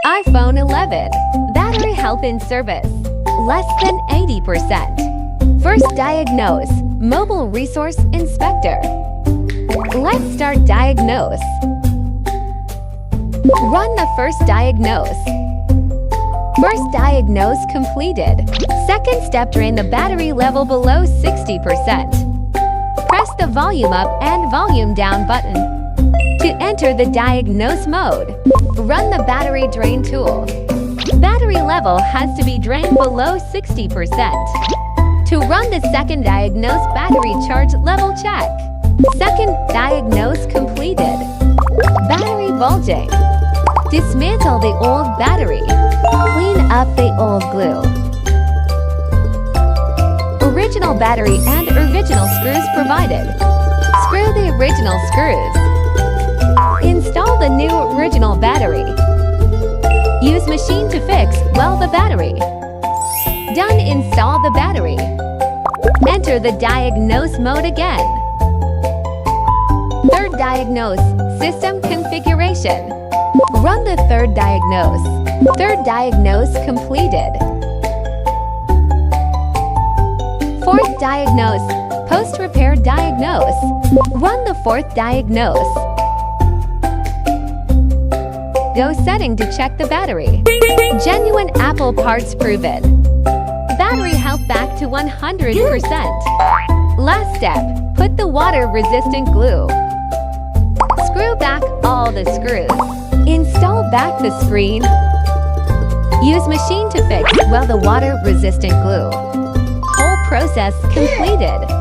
iPhone 11. Battery health in service. Less than 80%. First diagnose. Mobile Resource Inspector. Let's start diagnose. Run the first diagnose. First diagnose completed. Second step, drain the battery level below 60%. Press the volume up and volume down button to enter the diagnose mode. Run the battery drain tool. Battery level has to be drained below 60%. To run the second diagnose battery charge level check. Second diagnose completed. Battery bulging. Dismantle the old battery. Clean up the old glue. Original battery and original screws provided. Screw the original screws. Install the new original battery. Use machine to fix well the battery. Done. Install the battery. Enter the diagnose mode again. Third diagnose, system configuration. Run the third diagnose. Third diagnose completed. Fourth diagnose, post-repair diagnose. Run the fourth diagnose. Go setting to check the battery. Genuine Apple parts proven. Battery health back to 100%. Last step, put the water-resistant glue. Screw back all the screws. Install back the screen. Use machine to fix well the water-resistant glue. Whole process completed.